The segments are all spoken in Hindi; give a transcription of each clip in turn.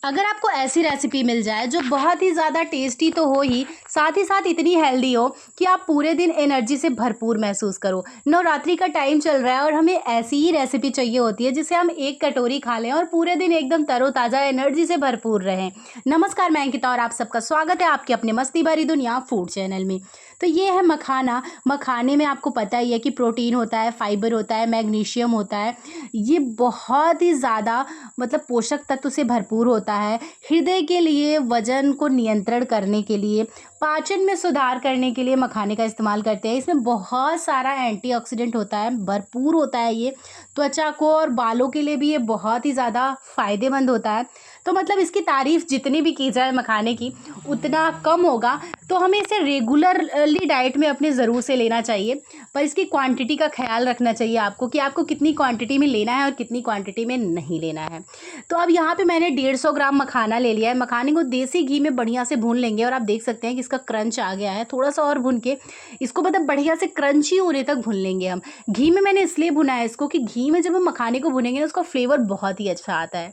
अगर आपको ऐसी रेसिपी मिल जाए जो बहुत ही ज़्यादा टेस्टी तो हो ही साथ इतनी हेल्दी हो कि आप पूरे दिन एनर्जी से भरपूर महसूस करो। नवरात्रि का टाइम चल रहा है और हमें ऐसी ही रेसिपी चाहिए होती है जिसे हम एक कटोरी खा लें और पूरे दिन एकदम तरोताज़ा एनर्जी से भरपूर रहें। नमस्कार, मैं अंकिता और आप सबका स्वागत है आपके अपने मस्ती भरी दुनिया फूड चैनल में। तो ये है मखाना। मखाने में आपको पता ही है कि प्रोटीन होता है, फाइबर होता है, मैग्नीशियम होता है। ये बहुत ही ज़्यादा मतलब पोषक तत्व से भरपूर होता है। हृदय के लिए, वजन को नियंत्रण करने के लिए, पाचन में सुधार करने के लिए मखाने का इस्तेमाल करते हैं। इसमें बहुत सारा एंटीऑक्सीडेंट होता है, भरपूर होता है ये। त्वचा को और बालों के लिए भी ये बहुत ही ज़्यादा फ़ायदेमंद होता है। तो मतलब इसकी तारीफ़ जितनी भी की जाए मखाने की उतना कम होगा। तो हमें इसे रेगुलरली डाइट में अपने ज़रूर से लेना चाहिए, पर इसकी क्वांटिटी का ख्याल रखना चाहिए आपको कि आपको कितनी क्वांटिटी में लेना है और कितनी क्वांटिटी में नहीं लेना है। तो अब यहाँ पे मैंने 150 ग्राम मखाना ले लिया है। मखाने को देसी घी में बढ़िया से भून लेंगे और आप देख सकते हैं कि इसका क्रंच आ गया है। थोड़ा सा और भून के इसको मतलब बढ़िया से क्रंची होने तक भून लेंगे हम। घी में मैंने इसलिए भुना है इसको कि घी में जब हम मखाने को भुनेंगे ना उसका फ्लेवर बहुत ही अच्छा आता है।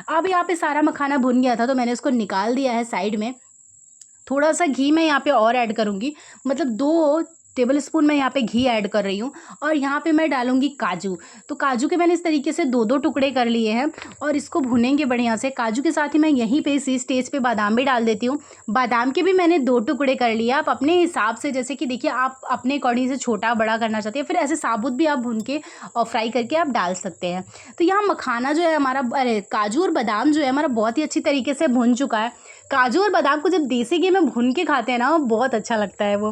अब यहाँ पे सारा मखाना भुन गया था तो मैंने इसको निकाल दिया है साइड में। थोड़ा सा घी मैं यहाँ पे और ऐड करूँगी, मतलब 2 टेबलस्पून मैं यहाँ पे घी ऐड कर रही हूँ। और यहाँ पे मैं डालूँगी काजू। तो काजू के मैंने इस तरीके से 2-2 टुकड़े कर लिए हैं और इसको भुनेंगे बढ़िया से। काजू के साथ ही मैं यहीं पे इसी स्टेज पे बादाम भी डाल देती हूँ। बादाम के भी मैंने 2 टुकड़े कर लिए। आप अपने हिसाब से, जैसे कि देखिए आप अपने अकॉर्डिंग से छोटा बड़ा करना चाहते हैं, फिर ऐसे साबुत भी आप भून के और फ्राई करके आप डाल सकते हैं। तो यहाँ मखाना जो है हमारा, अरे काजू और बादाम जो है हमारा बहुत ही अच्छी तरीके से भुन चुका है। काजू और बादाम को जब देसी घी में भून के खाते हैं ना, वो बहुत अच्छा लगता है वो।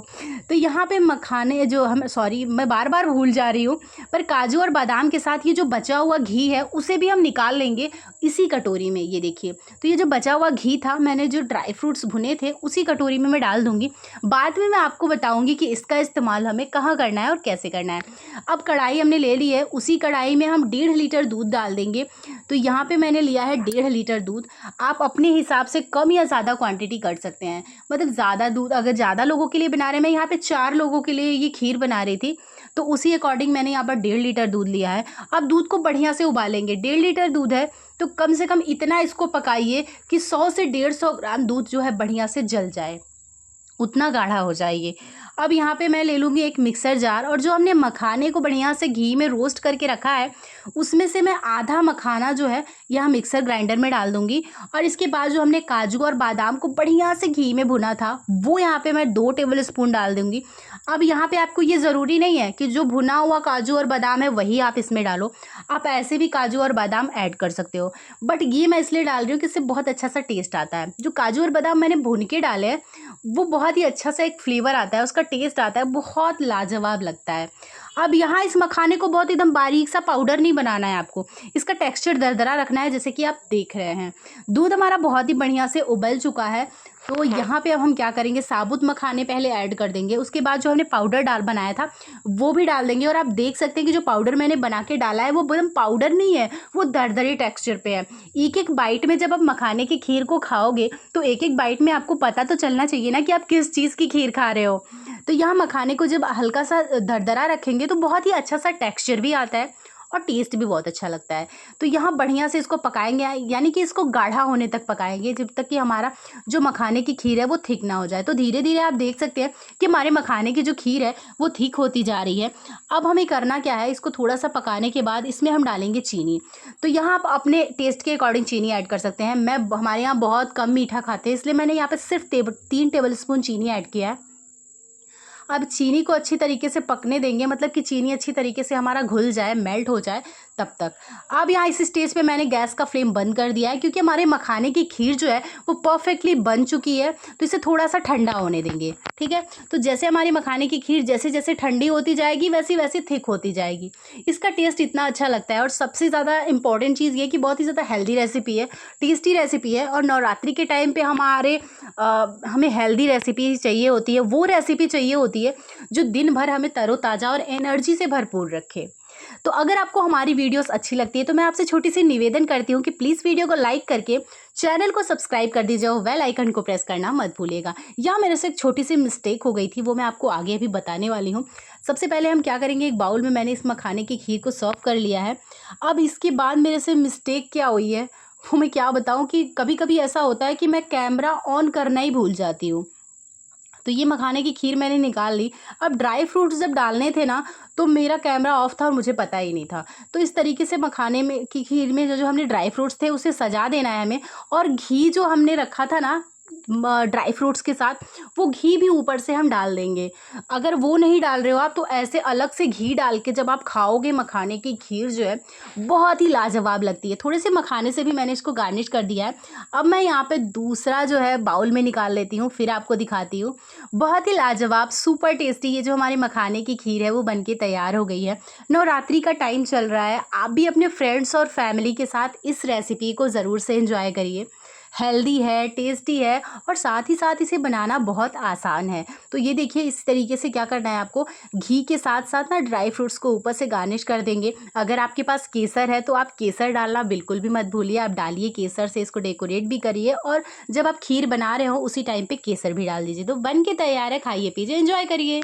तो यहाँ पे मखाने जो हम, सॉरी मैं बार बार भूल जा रही हूँ, पर काजू और बादाम के साथ ये जो बचा हुआ घी है उसे भी हम निकाल लेंगे इसी कटोरी में। ये देखिए, तो ये जो बचा हुआ घी था, मैंने जो ड्राई फ्रूट्स भुने थे उसी कटोरी में मैं डाल दूँगी। बाद में मैं आपको बताऊँगी कि इसका इस्तेमाल हमें कहाँ करना है और कैसे करना है। अब कढ़ाई हमने ले ली है, उसी कढ़ाई में हम 1.5 लीटर दूध डाल देंगे। तो यहाँ पे मैंने लिया है 1.5 लीटर दूध। आप अपने हिसाब से कम या ज़्यादा क्वांटिटी कर सकते हैं। मतलब ज़्यादा दूध, अगर ज़्यादा लोगों के लिए बना रहे हैं, मैं यहाँ पे 4 लोगों के लिए ये खीर बना रही थी, तो उसी अकॉर्डिंग मैंने यहाँ पर 1.5 लीटर दूध लिया है। अब दूध को बढ़िया से उबालेंगे। 1.5 लीटर दूध है तो कम से कम इतना इसको पकाइए कि 100 से 150 ग्राम दूध जो है बढ़िया से जल जाए, उतना गाढ़ा हो जाए ये। अब यहाँ पे मैं ले लूँगी एक मिक्सर जार और जो हमने मखाने को बढ़िया से घी में रोस्ट करके रखा है उसमें से मैं आधा मखाना जो है यहाँ मिक्सर ग्राइंडर में डाल दूँगी। और इसके बाद जो हमने काजू और बादाम को बढ़िया से घी में भुना था वो यहाँ पे मैं 2 टेबलस्पून डाल दूँगी। अब यहाँ पे आपको ये ज़रूरी नहीं है कि जो भुना हुआ काजू और बादाम है वही आप इसमें डालो, आप ऐसे भी काजू और बादाम ऐड कर सकते हो। बट ये मैं इसलिए डाल रही हूँ कि इससे बहुत अच्छा सा टेस्ट आता है। जो काजू और बादाम मैंने भून के डाले हैं वो बहुत ही अच्छा सा एक फ्लेवर आता है, उसका टेस्ट आता है, बहुत लाजवाब लगता है। अब यहाँ इस मखाने को बहुत एकदम बारीक सा पाउडर नहीं बनाना है आपको, इसका टेक्सचर दरदरा रखना है, जैसे कि आप देख रहे हैं। दूध हमारा बहुत ही बढ़िया से उबल चुका है। तो यहाँ पे अब हम क्या करेंगे, साबुत मखाने पहले ऐड कर देंगे, उसके बाद जो हमने पाउडर बनाया था वो भी डाल देंगे। और आप देख सकते हैं कि जो पाउडर मैंने बना के डाला है वो एकदम पाउडर नहीं है, वो दरदरे टेक्सचर पे है। एक एक बाइट में जब आप मखाने की खीर को खाओगे तो एक एक बाइट में आपको पता तो चलना चाहिए ना कि आप किस चीज़ की खीर खा रहे हो। तो यहाँ मखाने को जब हल्का सा दरदरा रखेंगे तो बहुत ही अच्छा सा टेक्सचर भी आता है और टेस्ट भी बहुत अच्छा लगता है। तो यहाँ बढ़िया से इसको पकाएंगे, यानी कि इसको गाढ़ा होने तक पकाएंगे जब तक कि हमारा जो मखाने की खीर है वो थिक ना हो जाए। तो धीरे धीरे आप देख सकते हैं कि हमारे मखाने की जो खीर है वो थिक होती जा रही है। अब हमें करना क्या है, इसको थोड़ा सा पकाने के बाद इसमें हम डालेंगे चीनी। तो यहाँ आप अपने टेस्ट के अकॉर्डिंग चीनी ऐड कर सकते हैं। हमारे यहाँ बहुत कम मीठा खाते हैं, इसलिए मैंने यहाँ पर सिर्फ 3 टेबल स्पून चीनी ऐड किया है। अब चीनी को अच्छी तरीके से पकने देंगे, मतलब कि चीनी अच्छी तरीके से हमारा घुल जाए, मेल्ट हो जाए तब तक। अब यहाँ इस स्टेज पे मैंने गैस का फ्लेम बंद कर दिया है क्योंकि हमारे मखाने की खीर जो है वो परफेक्टली बन चुकी है। तो इसे थोड़ा सा ठंडा होने देंगे, ठीक है। तो जैसे हमारी मखाने की खीर जैसे जैसे ठंडी होती जाएगी वैसी वैसी थिक होती जाएगी। इसका टेस्ट इतना अच्छा लगता है और सबसे ज़्यादा इंपॉर्टेंट चीज़ ये कि बहुत ही ज़्यादा हेल्दी रेसिपी है, टेस्टी रेसिपी है। और नवरात्रि के टाइम पे हमें हेल्दी रेसिपी चाहिए होती है, वो रेसिपी चाहिए होती है जो दिन भर हमें तरोताज़ा और एनर्जी से भरपूर रखे। तो अगर आपको हमारी वीडियोस अच्छी लगती है तो मैं आपसे छोटी सी निवेदन करती हूँ कि प्लीज़ वीडियो को लाइक करके चैनल को सब्सक्राइब कर दीजिए और बेल आइकन को प्रेस करना मत भूलिएगा। या मेरे से एक छोटी सी मिस्टेक हो गई थी, वो मैं आपको आगे अभी बताने वाली हूँ। सबसे पहले हम क्या करेंगे, एक बाउल में मैंने इस मखाने की खीर को सर्व कर लिया है। अब इसके बाद मेरे से मिस्टेक क्या हुई है वो मैं क्या बताऊँ कि कभी-कभी ऐसा होता है कि मैं कैमरा ऑन करना ही भूल जाती हूँ। तो ये मखाने की खीर मैंने निकाल ली। अब ड्राई फ्रूट्स जब डालने थे ना, तो मेरा कैमरा ऑफ था और मुझे पता ही नहीं था। तो इस तरीके से मखाने में की खीर में जो-जो हमने ड्राई फ्रूट्स थे उसे सजा देना है हमें, और घी जो हमने रखा था ना ड्राई फ्रूट्स के साथ, वो घी भी ऊपर से हम डाल देंगे। अगर वो नहीं डाल रहे हो आप, तो ऐसे अलग से घी डाल के जब आप खाओगे मखाने की खीर जो है, बहुत ही लाजवाब लगती है। थोड़े से मखाने से भी मैंने इसको गार्निश कर दिया है। अब मैं यहाँ पे दूसरा जो है बाउल में निकाल लेती हूँ, फिर आपको दिखाती हूँ। बहुत ही लाजवाब सुपर टेस्टी ये जो हमारे मखाने की खीर है वो बनके तैयार हो गई है। नवरात्रि का टाइम चल रहा है, आप भी अपने फ्रेंड्स और फैमिली के साथ इस रेसिपी को ज़रूर से एंजॉय करिए। हेल्दी है, टेस्टी है, और साथ ही साथ इसे बनाना बहुत आसान है। तो ये देखिए, इस तरीके से क्या करना है आपको, घी के साथ साथ ना ड्राई फ्रूट्स को ऊपर से गार्निश कर देंगे। अगर आपके पास केसर है तो आप केसर डालना बिल्कुल भी मत भूलिए, आप डालिए केसर से इसको डेकोरेट भी करिए, और जब आप खीर बना रहे हो उसी टाइम पे केसर भी डाल दीजिए। तो बन के तैयार है, खाइए पीजिए एंजॉय करिए।